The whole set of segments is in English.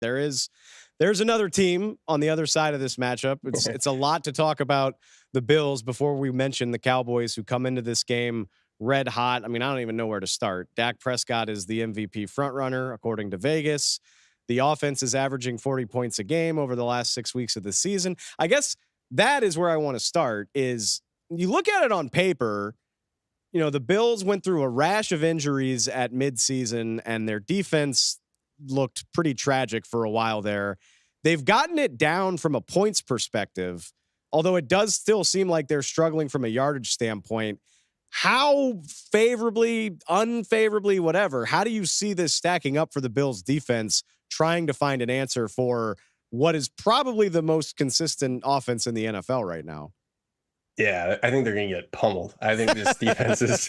there's another team on the other side of this matchup. It's a lot to talk about the Bills before we mention the Cowboys, who come into this game red hot. I mean, I don't even know where to start. Dak Prescott is the MVP frontrunner, according to Vegas. The offense is averaging 40 points a game over the last 6 weeks of the season. I guess that is where I want to start. Is you look at it on paper, the Bills went through a rash of injuries at midseason, and their defense looked pretty tragic for a while there. They've gotten it down from a points perspective, although it does still seem like they're struggling from a yardage standpoint. How favorably, unfavorably, whatever, how do you see this stacking up for the Bills defense trying to find an answer for what is probably the most consistent offense in the NFL right now? Yeah, I think they're going to get pummeled. I think this defense is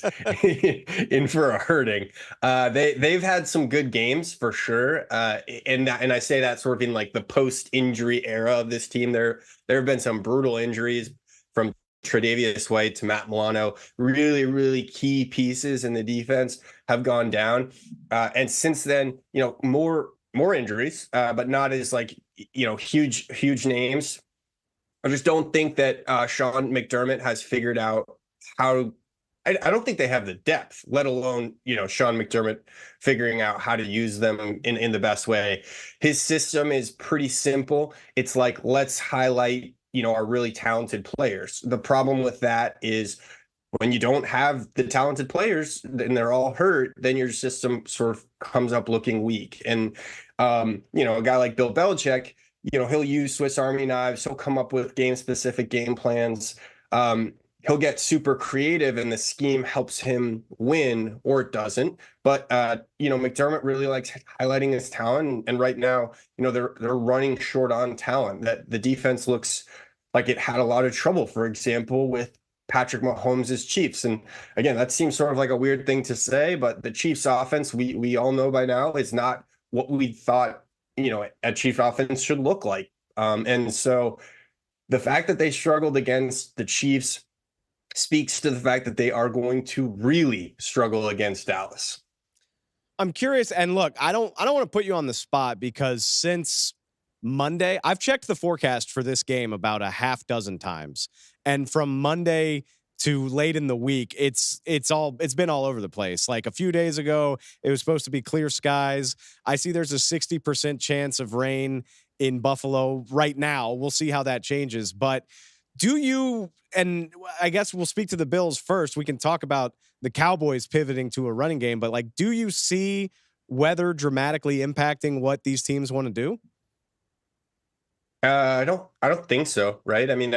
in for a hurting. They've had some good games for sure, and I say that sort of in like the post-injury era of this team. There have been some brutal injuries from Tre'Davious White to Matt Milano. Really, really key pieces in the defense have gone down, and since then, more injuries, but not as like huge names. I just don't think that Sean McDermott has figured out how. I don't think they have the depth, let alone Sean McDermott figuring out how to use them in the best way. His system is pretty simple. It's like, let's highlight our really talented players. The problem with that is when you don't have the talented players and they're all hurt, then your system sort of comes up looking weak. And a guy like Bill Belichick, he'll use Swiss Army knives. He'll come up with game-specific game plans. He'll get super creative, and the scheme helps him win, or it doesn't. But McDermott really likes highlighting his talent, and right now, they're running short on talent. That the defense looks like it had a lot of trouble, for example, with Patrick Mahomes' Chiefs. And again, that seems sort of like a weird thing to say, but the Chiefs' offense, we all know by now, is not what we thought a Chief offense should look like. And so the fact that they struggled against the Chiefs speaks to the fact that they are going to really struggle against Dallas. I'm curious, and look, I don't want to put you on the spot because since Monday, I've checked the forecast for this game about a half dozen times. And from Monday to late in the week, it's been all over the place. Like a few days ago, it was supposed to be clear skies. I see there's a 60% chance of rain in Buffalo right now. We'll see how that changes. But do you, and I guess we'll speak to the Bills first. We can talk about the Cowboys pivoting to a running game, but like, do you see weather dramatically impacting what these teams want to do? I don't think so, right? I mean,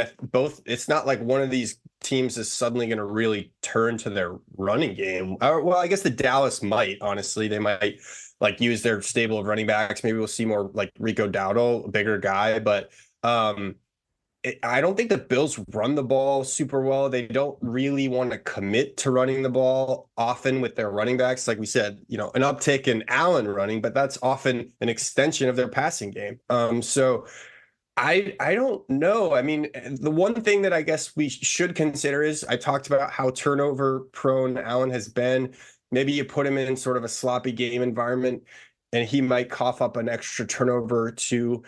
it's not like one of these teams is suddenly going to really turn to their running game. Well, I guess the Dallas might, honestly. They might like use their stable of running backs. Maybe we'll see more like Rico Dowdle, a bigger guy, but I don't think the Bills run the ball super well. They don't really want to commit to running the ball often with their running backs. Like we said, an uptick in Allen running, but that's often an extension of their passing game. So I don't know. I mean, the one thing that I guess we should consider is I talked about how turnover prone Allen has been. Maybe you put him in sort of a sloppy game environment and he might cough up an extra turnover or two.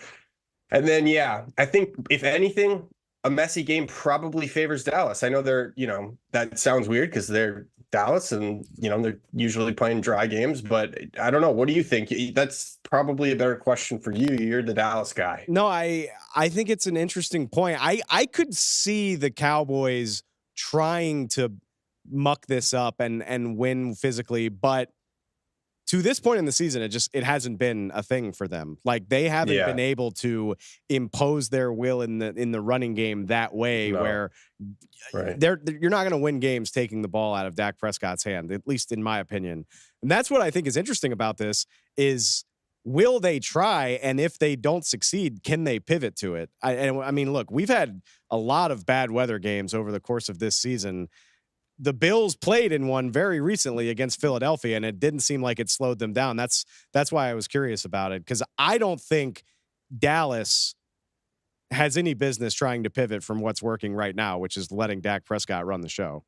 And then, yeah, I think if anything, a messy game probably favors Dallas. I know that sounds weird because they're Dallas and, they're usually playing dry games, but I don't know. What do you think? That's probably a better question for you. You're the Dallas guy. No, I think it's an interesting point. I could see the Cowboys trying to muck this up and win physically, but to this point in the season, it hasn't been a thing for them. Like they haven't been able to impose their will in the running game that way, where you're not going to win games taking the ball out of Dak Prescott's hand, at least in my opinion. And that's what I think is interesting about this is, will they try? And if they don't succeed, can they pivot to it? I mean, look, we've had a lot of bad weather games over the course of this season. The Bills played in one very recently against Philadelphia, and it didn't seem like it slowed them down. That's why I was curious about it, because I don't think Dallas has any business trying to pivot from what's working right now, which is letting Dak Prescott run the show.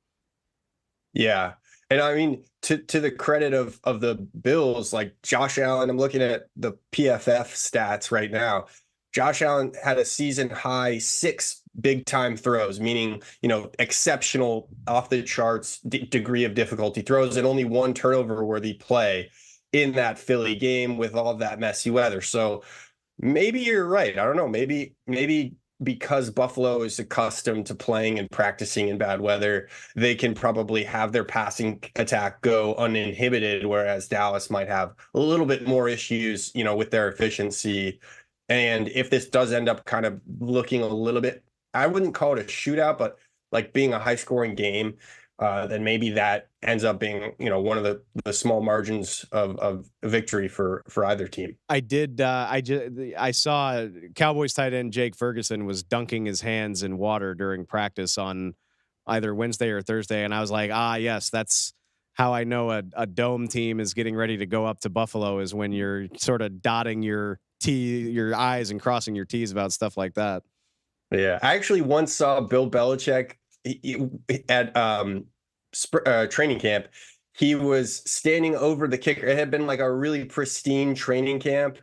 Yeah. And I mean, to the credit of the Bills, like Josh Allen, I'm looking at the PFF stats right now. Josh Allen had a season high 6 big time throws, meaning, exceptional off the charts degree of difficulty throws, and only 1 turnover worthy play in that Philly game with all of that messy weather. So maybe you're right. I don't know. Maybe because Buffalo is accustomed to playing and practicing in bad weather, they can probably have their passing attack go uninhibited, whereas Dallas might have a little bit more issues, with their efficiency. And if this does end up kind of looking a little bit, I wouldn't call it a shootout, but like being a high scoring game, then maybe that ends up being, one of the small margins of victory for either team. I saw Cowboys tight end Jake Ferguson was dunking his hands in water during practice on either Wednesday or Thursday, and I was like, yes, that's how I know a dome team is getting ready to go up to Buffalo, is when you're sort of dotting your I's and crossing your T's about stuff like that. Yeah, I actually once saw Bill Belichick at training camp. He was standing over the kicker. It had been like a really pristine training camp,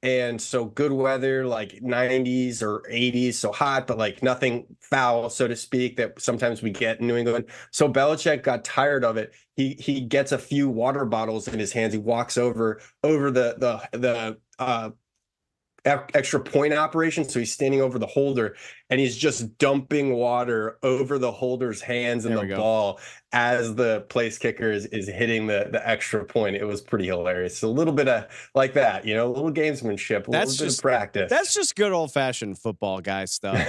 and so good weather, like 90s or 80s, so hot, but like nothing foul, so to speak, that sometimes we get in New England. So Belichick got tired of it. He gets a few water bottles in his hands. He walks over the extra point operation. So he's standing over the holder and he's just dumping water over the holder's hands and the ball as the place kicker is hitting the extra point. It was pretty hilarious. A little bit of like that, a little gamesmanship, a little bit of practice. That's just good old fashioned football guy stuff.